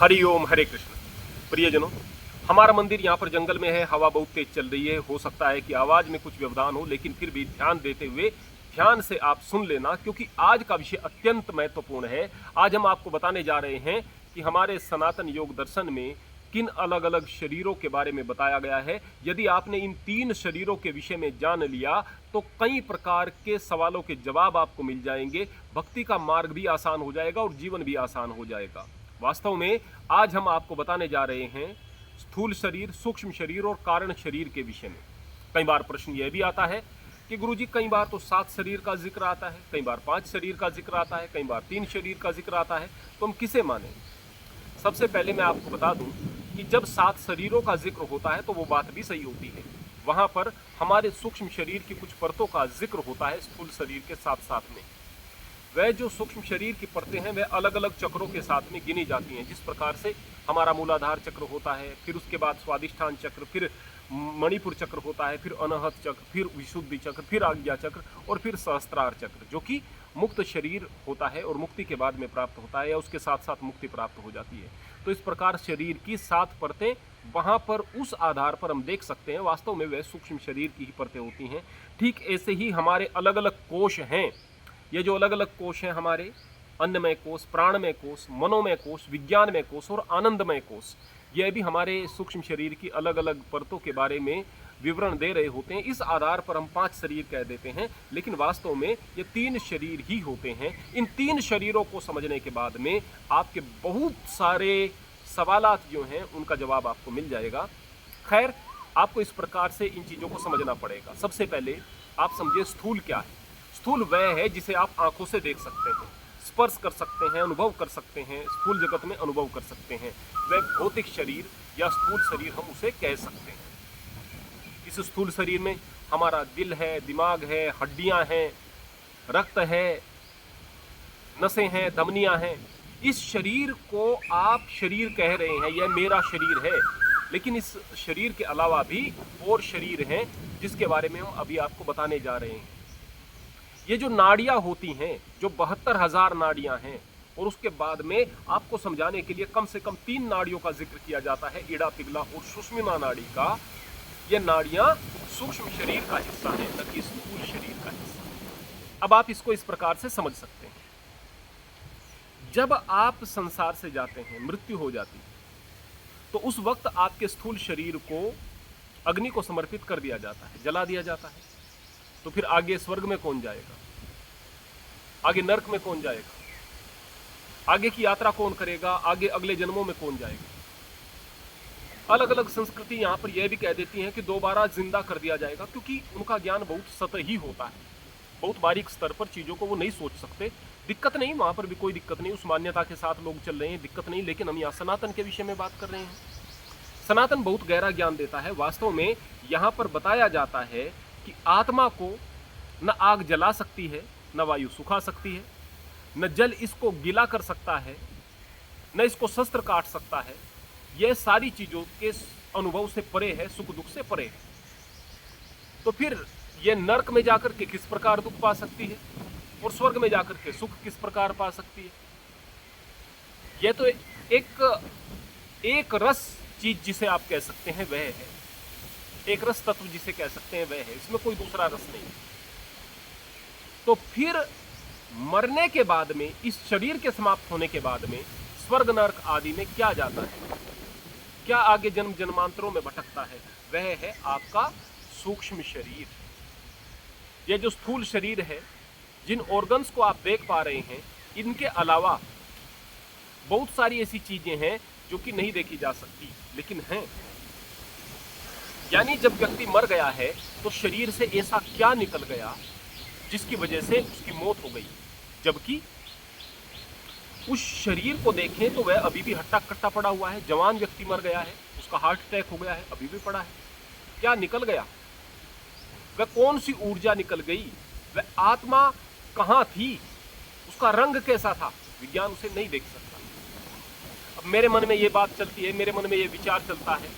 हरि ओम, हरे कृष्ण। प्रियजनों, हमारा मंदिर यहाँ पर जंगल में है, हवा बहुत तेज चल रही है। हो सकता है कि आवाज में कुछ व्यवधान हो, लेकिन फिर भी ध्यान देते हुए ध्यान से आप सुन लेना, क्योंकि आज का विषय अत्यंत महत्वपूर्ण है। आज हम आपको बताने जा रहे हैं कि हमारे सनातन योग दर्शन में किन अलग अलग शरीरों के बारे में बताया गया है। यदि आपने इन 3 शरीरों के विषय में जान लिया तो कई प्रकार के सवालों के जवाब आपको मिल जाएंगे। भक्ति का मार्ग भी आसान हो जाएगा और जीवन भी आसान हो जाएगा। वास्तव में आज हम आपको बताने जा रहे हैं स्थूल शरीर, सूक्ष्म शरीर और कारण शरीर के विषय में। कई बार प्रश्न यह भी आता है कि गुरुजी, कई बार तो 7 शरीर का जिक्र आता है, कई बार 5 शरीर का जिक्र आता है, कई बार 3 शरीर का जिक्र आता है, तो हम किसे माने? सबसे पहले मैं आपको बता दूं कि जब 7 शरीरों का जिक्र होता है तो वो बात भी सही होती है। वहां पर हमारे सूक्ष्म शरीर की कुछ परतों का जिक्र होता है स्थूल शरीर के साथ साथ में। वह जो सूक्ष्म शरीर की परतें हैं वह अलग अलग चक्रों के साथ में गिनी जाती हैं। जिस प्रकार से हमारा मूलाधार चक्र होता है, फिर उसके बाद स्वादिष्ठान चक्र, फिर मणिपुर चक्र होता है, फिर अनाहत चक्र, फिर विशुद्धि चक्र, फिर आज्ञा चक्र और फिर सहस्त्रार चक्र, जो कि मुक्त शरीर होता है और मुक्ति के बाद में प्राप्त होता है या उसके साथ साथ मुक्ति प्राप्त हो जाती है। तो इस प्रकार शरीर की 7 परतें वहां पर उस आधार पर हम देख सकते हैं, वास्तव में वह सूक्ष्म शरीर की ही परतें होती हैं। ठीक ऐसे ही हमारे अलग अलग कोश हैं। ये जो अलग अलग कोश हैं हमारे, अन्नमय कोश, प्राणमय कोश, मनोमय कोश, विज्ञानमय कोश और आनंदमय कोश, यह भी हमारे सूक्ष्म शरीर की अलग अलग परतों के बारे में विवरण दे रहे होते हैं। इस आधार पर हम 5 शरीर कह देते हैं, लेकिन वास्तव में ये 3 शरीर ही होते हैं। इन 3 शरीरों को समझने के बाद में आपके बहुत सारे सवालात जो हैं उनका जवाब आपको मिल जाएगा। खैर, आपको इस प्रकार से इन चीज़ों को समझना पड़ेगा। सबसे पहले आप समझिए स्थूल क्या है। स्थूल वह है जिसे आप आंखों से देख सकते हैं, स्पर्श कर सकते हैं, अनुभव कर सकते हैं, स्थूल जगत में अनुभव कर सकते हैं। वह भौतिक शरीर या स्थूल शरीर हम उसे कह सकते हैं। इस स्थूल शरीर में हमारा दिल है, दिमाग है, हड्डियां हैं, रक्त है, नसें हैं, धमनियां हैं। इस शरीर को आप शरीर कह रहे हैं, यह मेरा शरीर है, लेकिन इस शरीर के अलावा भी और शरीर हैं जिसके बारे में हम अभी आपको बताने जा रहे हैं। ये जो नाड़ियां होती हैं, जो 72,000 नाड़ियां हैं, और उसके बाद में आपको समझाने के लिए कम से कम 3 नाड़ियों का जिक्र किया जाता है, इड़ा, पिघला और सुषुम्ना नाड़ी का। ये नाड़ियां सूक्ष्म शरीर का हिस्सा है, न कि स्थूल शरीर का हिस्सा। अब आप इसको इस प्रकार से समझ सकते हैं। जब आप संसार से जाते हैं, मृत्यु हो जाती है, तो उस वक्त आपके स्थूल शरीर को अग्नि को समर्पित कर दिया जाता है, जला दिया जाता है। तो फिर आगे स्वर्ग में कौन जाएगा? आगे नरक में कौन जाएगा? आगे की यात्रा कौन करेगा? आगे अगले जन्मों में कौन जाएगा? अलग अलग संस्कृति यहाँ पर यह भी कह देती हैं कि दोबारा जिंदा कर दिया जाएगा, क्योंकि उनका ज्ञान बहुत सतही होता है, बहुत बारीक स्तर पर चीज़ों को वो नहीं सोच सकते। दिक्कत नहीं, वहाँ पर भी कोई दिक्कत नहीं, उस मान्यता के साथ लोग चल रहे हैं, दिक्कत नहीं। लेकिन हम यहाँ सनातन के विषय में बात कर रहे हैं। सनातन बहुत गहरा ज्ञान देता है। वास्तव में यहाँ पर बताया जाता है कि आत्मा को न आग जला सकती है, न वायु सुखा सकती है, न जल इसको गीला कर सकता है, न इसको शस्त्र काट सकता है। यह सारी चीजों के अनुभव से परे है, सुख दुख से परे है। तो फिर यह नरक में जाकर के किस प्रकार दुख पा सकती है और स्वर्ग में जाकर के सुख किस प्रकार पा सकती है? यह तो एक रस चीज जिसे आप कह सकते हैं वह है, एक रस तत्व जिसे कह सकते हैं वह है, इसमें कोई दूसरा रस नहीं। तो फिर मरने के बाद में, इस शरीर के समाप्त होने के बाद में स्वर्ग नरक आदि में क्या जाता है, क्या आगे जन्म जन्मांतरों में भटकता है? वह है आपका सूक्ष्म शरीर। यह जो स्थूल शरीर है, जिन ऑर्गन्स को आप देख पा रहे हैं, इनके अलावा बहुत सारी ऐसी चीजें हैं जो कि नहीं देखी जा सकती, लेकिन हैं। यानी जब व्यक्ति मर गया है तो शरीर से ऐसा क्या निकल गया जिसकी वजह से उसकी मौत हो गई, जबकि उस शरीर को देखें तो वह अभी भी हट्टा कट्टा पड़ा हुआ है। जवान व्यक्ति मर गया है, उसका हार्ट अटैक हो गया है, अभी भी पड़ा है। क्या निकल गया? वह कौन सी ऊर्जा निकल गई? वह आत्मा कहाँ थी? उसका रंग कैसा था? विज्ञान उसे नहीं देख सकता। अब मेरे मन में ये बात चलती है, मेरे मन में ये विचार चलता है,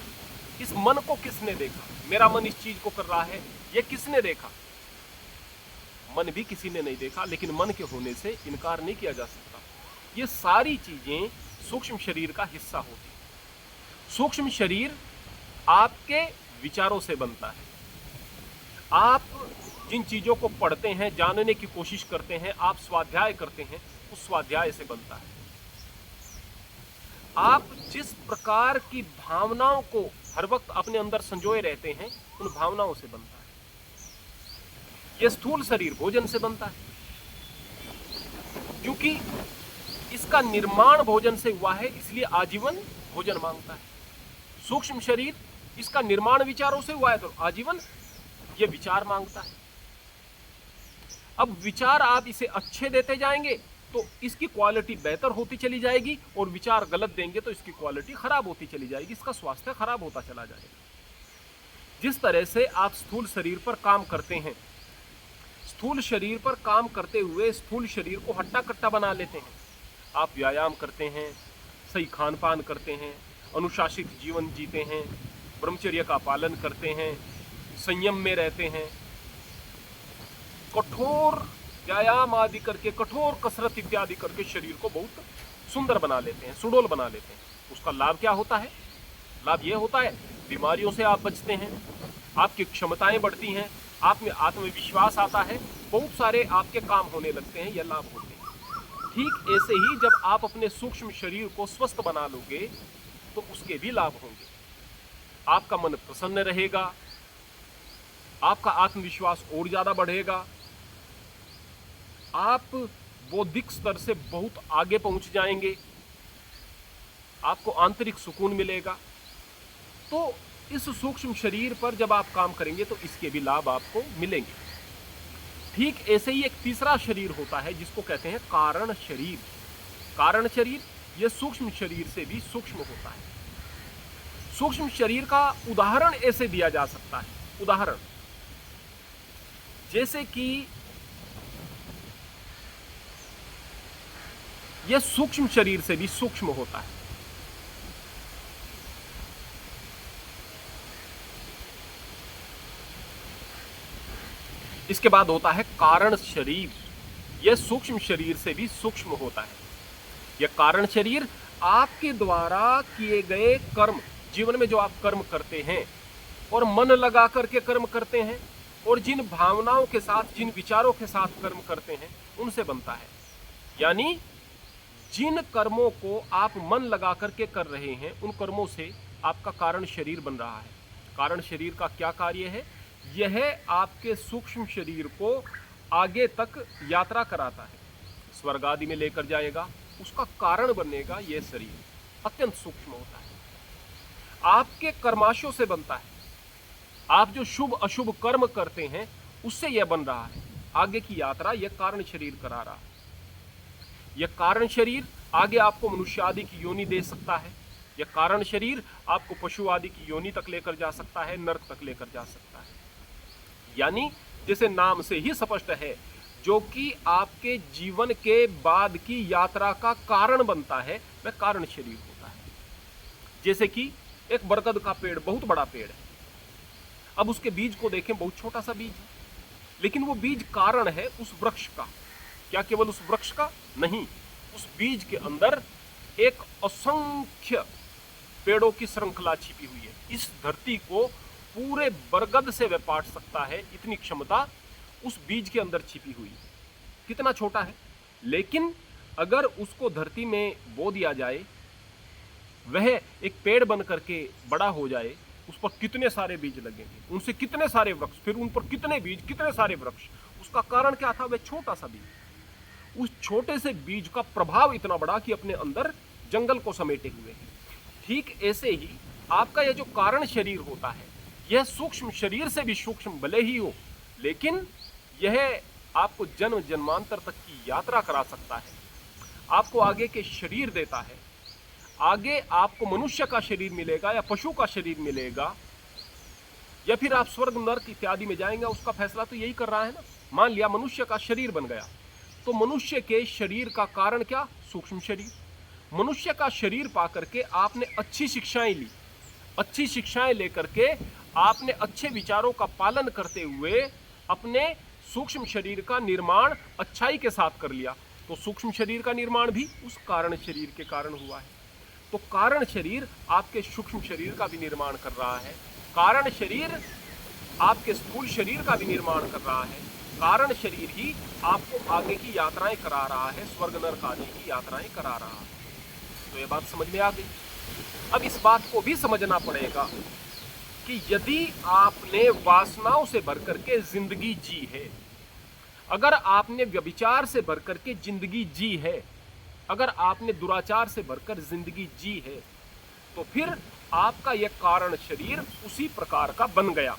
इस मन को किसने देखा? मेरा मन इस चीज को कर रहा है, ये किसने देखा? मन भी किसी ने नहीं देखा, लेकिन मन के होने से इनकार नहीं किया जा सकता। ये सारी चीजें सूक्ष्म शरीर का हिस्सा होते हैं। सूक्ष्म शरीर आपके विचारों से बनता है। आप जिन चीजों को पढ़ते हैं, जानने की कोशिश करते हैं, आप स्वाध्याय करते हैं, उस स्वाध्याय से बनता है। आप जिस प्रकार की भावनाओं को हर वक्त अपने अंदर संजोए रहते हैं, उन भावनाओं से बनता है। यह स्थूल शरीर भोजन से बनता है, क्योंकि इसका निर्माण भोजन से हुआ है, इसलिए आजीवन भोजन मांगता है। सूक्ष्म शरीर, इसका निर्माण विचारों से हुआ है, तो आजीवन यह विचार मांगता है। अब विचार आप इसे अच्छे देते जाएंगे तो इसकी क्वालिटी बेहतर होती चली जाएगी, और विचार गलत देंगे तो इसकी क्वालिटी खराब होती चली जाएगी, इसका स्वास्थ्य खराब होता चला जाएगा। जिस तरह से आप स्थूल शरीर पर काम करते हैं, स्थूल शरीर पर काम करते हुए स्थूल शरीर को हट्टा कट्टा बना लेते हैं। आप व्यायाम करते हैं, सही खान पान करते हैं, अनुशासित जीवन जीते हैं, ब्रह्मचर्य का पालन करते हैं, संयम में रहते हैं, कठोर व्यायाम आदि करके, कठोर कसरत इत्यादि करके शरीर को बहुत सुंदर बना लेते हैं, सुडौल बना लेते हैं। उसका लाभ क्या होता है? लाभ यह होता है, बीमारियों से आप बचते हैं, आपकी क्षमताएं बढ़ती हैं, आप में आत्मविश्वास आता है, बहुत सारे आपके काम होने लगते हैं, यह लाभ होते हैं। ठीक ऐसे ही जब आप अपने सूक्ष्म शरीर को स्वस्थ बना लोगे तो उसके भी लाभ होंगे। आपका मन प्रसन्न रहेगा, आपका आत्मविश्वास और ज्यादा बढ़ेगा, आप बौद्धिक स्तर से बहुत आगे पहुंच जाएंगे, आपको आंतरिक सुकून मिलेगा। तो इस सूक्ष्म शरीर पर जब आप काम करेंगे तो इसके भी लाभ आपको मिलेंगे। ठीक ऐसे ही एक तीसरा शरीर होता है जिसको कहते हैं कारण शरीर। कारण शरीर यह सूक्ष्म शरीर से भी सूक्ष्म होता है। सूक्ष्म शरीर का उदाहरण ऐसे दिया जा सकता है, उदाहरण जैसे कि यह सूक्ष्म शरीर से भी सूक्ष्म होता है। इसके बाद होता है कारण शरीर। यह सूक्ष्म शरीर से भी सूक्ष्म होता है। यह कारण शरीर आपके द्वारा किए गए कर्म, जीवन में जो आप कर्म करते हैं और मन लगा करके कर्म करते हैं, और जिन भावनाओं के साथ, जिन विचारों के साथ कर्म करते हैं, उनसे बनता है। यानी जिन कर्मों को आप मन लगा करके कर रहे हैं, उन कर्मों से आपका कारण शरीर बन रहा है। कारण शरीर का क्या कार्य है? यह आपके सूक्ष्म शरीर को आगे तक यात्रा कराता है, स्वर्ग आदि में लेकर जाएगा, उसका कारण बनेगा। यह शरीर अत्यंत सूक्ष्म होता है, आपके कर्माशयों से बनता है। आप जो शुभ अशुभ कर्म करते हैं उससे यह बन रहा है। आगे की यात्रा यह कारण शरीर करा रहा है। यह कारण शरीर आगे आपको मनुष्य आदि की योनि दे सकता है। यह कारण शरीर आपको पशु आदि की योनि तक लेकर जा सकता है, नरक तक लेकर जा सकता है। यानी जैसे नाम से ही स्पष्ट है, जो कि आपके जीवन के बाद की यात्रा का कारण बनता है, वह कारण शरीर होता है। जैसे कि एक बरगद का पेड़ बहुत बड़ा पेड़ है, अब उसके बीज को देखें, बहुत छोटा सा बीज है, लेकिन वो बीज कारण है उस वृक्ष का। क्या केवल उस वृक्ष का? नहीं, उस बीज के अंदर एक असंख्य पेड़ों की श्रृंखला छिपी हुई है। इस धरती को पूरे बरगद से वह पाट सकता है, इतनी क्षमता उस बीज के अंदर छिपी हुई है। कितना छोटा है, लेकिन अगर उसको धरती में बो दिया जाए, वह एक पेड़ बन करके बड़ा हो जाए, उस पर कितने सारे बीज लगेंगे, उनसे कितने सारे वृक्ष, फिर उन पर कितने बीज, कितने सारे वृक्ष। उसका कारण क्या था? वह छोटा सा बीज। उस छोटे से बीज का प्रभाव इतना बड़ा कि अपने अंदर जंगल को समेटे हुए है। ठीक ऐसे ही आपका यह जो कारण शरीर होता है, यह सूक्ष्म शरीर से भी सूक्ष्म भले ही हो, लेकिन यह आपको जन्म जन्मांतर तक की यात्रा करा सकता है, आपको आगे के शरीर देता है। आगे आपको मनुष्य का शरीर मिलेगा या पशु का शरीर मिलेगा, या फिर आप स्वर्ग नरक इत्यादि में जाएंगे, उसका फैसला तो यही कर रहा है ना। मान लिया मनुष्य का शरीर बन गया, तो मनुष्य के शरीर का कारण क्या? सूक्ष्म शरीर। मनुष्य का शरीर पाकर के आपने अच्छी शिक्षाएं ली, अच्छी शिक्षाएं लेकर के आपने अच्छे विचारों का पालन करते हुए अपने सूक्ष्म शरीर का निर्माण अच्छाई के साथ कर लिया, तो सूक्ष्म शरीर का निर्माण भी उस कारण शरीर के कारण हुआ है। तो कारण शरीर आपके सूक्ष्म शरीर का भी निर्माण कर रहा है, कारण शरीर आपके स्थूल शरीर का भी निर्माण कर रहा है, कारण शरीर ही आपको आगे की यात्राएं करा रहा है, स्वर्ग नरक आदि की यात्राएं करा रहा है। तो ये बात समझ में आ गई। अब इस बात को भी समझना पड़ेगा कि यदि आपने वासनाओं से भर करके जिंदगी जी है, अगर आपने व्यभिचार से भर करके जिंदगी जी है, अगर आपने दुराचार से भरकर जिंदगी जी है, तो फिर आपका यह कारण शरीर उसी प्रकार का बन गया।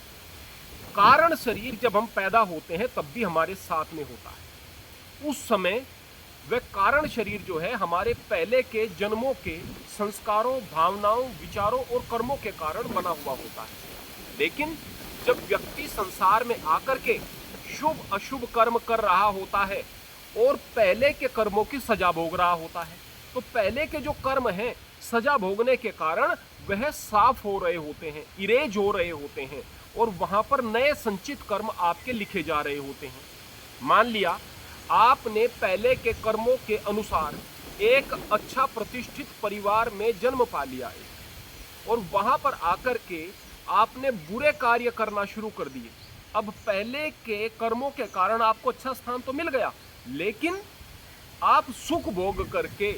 कारण शरीर जब हम पैदा होते हैं तब भी हमारे साथ में होता है। उस समय वह कारण शरीर जो है हमारे पहले के जन्मों के संस्कारों, भावनाओं, विचारों और कर्मों के कारण बना हुआ होता है। लेकिन जब व्यक्ति संसार में आकर के शुभ अशुभ कर्म कर रहा होता है और पहले के कर्मों की सजा भोग रहा होता है, तो पहले के जो कर्म हैं सजा भोगने के कारण वह साफ हो रहे होते हैं, इरेज हो रहे होते हैं और वहां पर नए संचित कर्म आपके लिखे जा रहे होते हैं। मान लिया आपने पहले के कर्मों के अनुसार एक अच्छा प्रतिष्ठित परिवार में जन्म पा लिया है और वहां पर आकर के आपने बुरे कार्य करना शुरू कर दिए। अब पहले के कर्मों के कारण आपको अच्छा स्थान तो मिल गया, लेकिन आप सुख भोग करके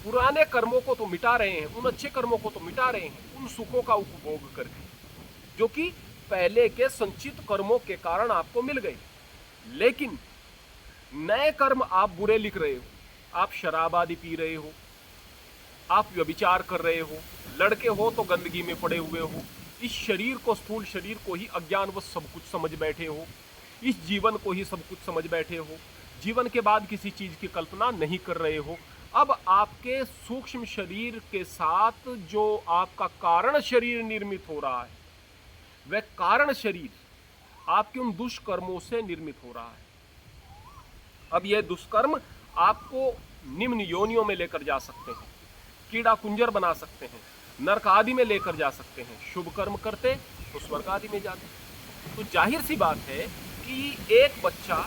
पुराने कर्मों को तो मिटा रहे हैं, उन अच्छे कर्मों को तो मिटा रहे हैं, उन सुखों का उपभोग करके, जो कि पहले के संचित कर्मों के कारण आपको मिल गए। लेकिन नए कर्म आप बुरे लिख रहे हो, आप शराब आदि पी रहे हो, आप व्यभिचार कर रहे हो, लड़के हो तो गंदगी में पड़े हुए हो, इस शरीर को, स्थूल शरीर को ही अज्ञानवश सब कुछ समझ बैठे हो, इस जीवन को ही सब कुछ समझ बैठे हो, जीवन के बाद किसी चीज की कल्पना नहीं कर रहे हो। अब आपके सूक्ष्म शरीर के साथ जो आपका कारण शरीर निर्मित हो रहा है, वह कारण शरीर आपके उन दुष्कर्मों से निर्मित हो रहा है। अब यह दुष्कर्म आपको निम्न योनियों में लेकर जा सकते हैं, कीड़ा कुंजर बना सकते हैं, नरक आदि में लेकर जा सकते हैं। शुभ कर्म करते तो स्वर्ग आदि में जाते। तो जाहिर सी बात है कि एक बच्चा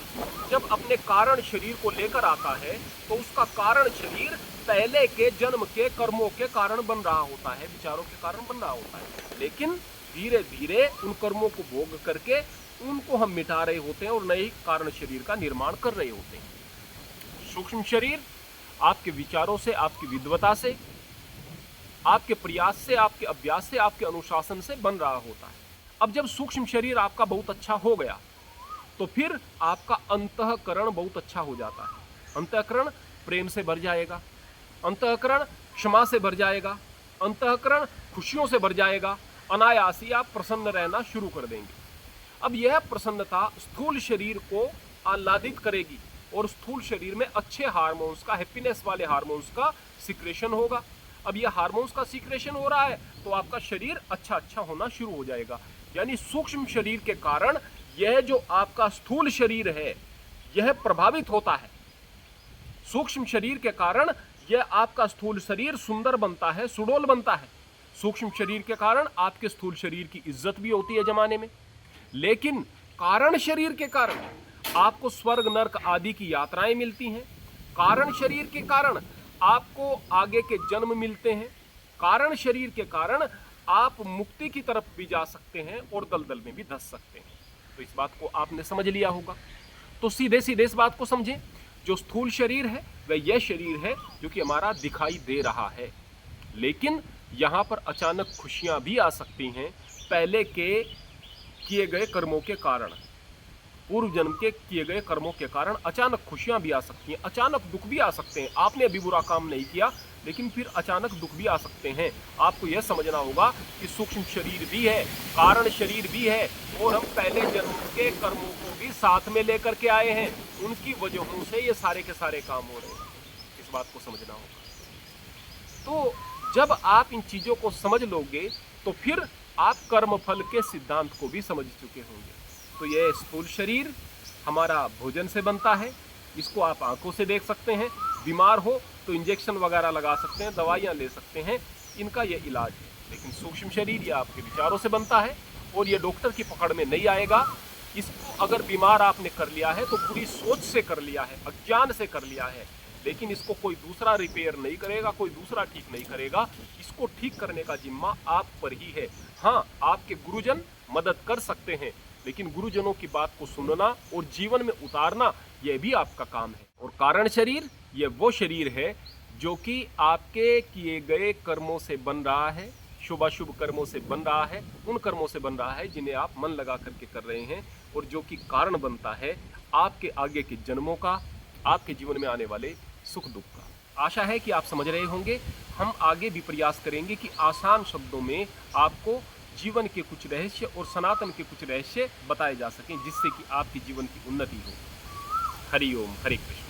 जब अपने कारण शरीर को लेकर आता है तो उसका कारण शरीर पहले के जन्म के कर्मों के कारण बन रहा होता है, विचारों के कारण बन रहा होता है। लेकिन धीरे धीरे उन कर्मों को भोग करके उनको हम मिटा रहे होते हैं और नए कारण शरीर का निर्माण कर रहे होते हैं। सूक्ष्म शरीर आपके विचारों से, आपकी विद्वता से, आपके प्रयास से, आपके अभ्यास से, आपके अनुशासन से बन रहा होता है। अब जब सूक्ष्म शरीर आपका बहुत अच्छा हो गया तो फिर आपका अंतःकरण बहुत अच्छा हो जाता है। अंतःकरण प्रेम से भर जाएगा, अंतःकरण क्षमा से भर जाएगा, अंतःकरण खुशियों से भर जाएगा, अनायास ही आप प्रसन्न रहना शुरू कर देंगे। अब यह प्रसन्नता स्थूल शरीर को आह्लादित करेगी और स्थूल शरीर में अच्छे हार्मोन्स का, हैप्पीनेस वाले हार्मोन्स का सिक्रेशन होगा। अब यह हार्मोन्स का सिक्रेशन हो रहा है तो आपका शरीर अच्छा होना शुरू हो जाएगा। यानी सूक्ष्म शरीर के कारण यह जो आपका स्थूल शरीर है यह प्रभावित होता है। सूक्ष्म शरीर के कारण यह आपका स्थूल शरीर सुंदर बनता है, सुडौल बनता है। सूक्ष्म शरीर के कारण आपके स्थूल शरीर की इज्जत भी होती है जमाने में। लेकिन कारण शरीर के कारण आपको स्वर्ग नरक आदि की यात्राएं मिलती हैं। कारण शरीर के कारण आपको आगे के जन्म मिलते हैं। कारण शरीर के कारण आप मुक्ति की तरफ भी जा सकते हैं और दलदल में भी धंस सकते हैं। तो इस बात को आपने समझ लिया होगा। तो सीधे सीधे इस बात को समझें, जो स्थूल शरीर है वह यह शरीर है जो कि हमारा दिखाई दे रहा है। लेकिन यहाँ पर अचानक खुशियाँ भी आ सकती हैं पहले के किए गए कर्मों के कारण, पूर्व जन्म के किए गए कर्मों के कारण अचानक खुशियां भी आ सकती हैं, अचानक दुख भी आ सकते हैं। आपने अभी बुरा काम नहीं किया लेकिन फिर अचानक दुख भी आ सकते हैं। आपको यह समझना होगा कि सूक्ष्म शरीर भी है, कारण शरीर भी है और हम पहले जन्म के कर्मों को भी साथ में लेकर के आए हैं। उनकी वजहों से ये सारे के सारे काम हो रहे हैं। इस बात को समझना होगा। तो जब आप इन चीज़ों को समझ लोगे तो फिर आप कर्मफल के सिद्धांत को भी समझ चुके होंगे। तो यह स्थूल शरीर हमारा भोजन से बनता है, इसको आप आंखों से देख सकते हैं। बीमार हो तो इंजेक्शन वगैरह लगा सकते हैं, दवाइयाँ ले सकते हैं, इनका यह इलाज है। लेकिन सूक्ष्म शरीर यह आपके विचारों से बनता है और ये डॉक्टर की पकड़ में नहीं आएगा। इसको अगर बीमार आपने कर लिया है तो बुरी सोच से कर लिया है, अज्ञान से कर लिया है, लेकिन इसको कोई दूसरा रिपेयर नहीं करेगा, कोई दूसरा ठीक नहीं करेगा। इसको ठीक करने का जिम्मा आप पर ही है। हाँ, आपके गुरुजन मदद कर सकते हैं, लेकिन गुरुजनों की बात को सुनना और जीवन में उतारना यह भी आपका काम है। और कारण शरीर, यह वो शरीर है जो कि आपके किए गए कर्मों से बन रहा है, शुभ अशुभ कर्मों से बन रहा है, उन कर्मों से बन रहा है जिन्हें आप मन लगा करके कर रहे हैं, और जो कि कारण बनता है आपके आगे के जन्मों का, आपके जीवन में आने वाले सुख दुख का। आशा है कि आप समझ रहे होंगे। हम आगे भी प्रयास करेंगे कि आसान शब्दों में आपको जीवन के कुछ रहस्य और सनातन के कुछ रहस्य बताए जा सकें, जिससे कि आपके जीवन की उन्नति हो। हरि ओम, हरे कृष्ण।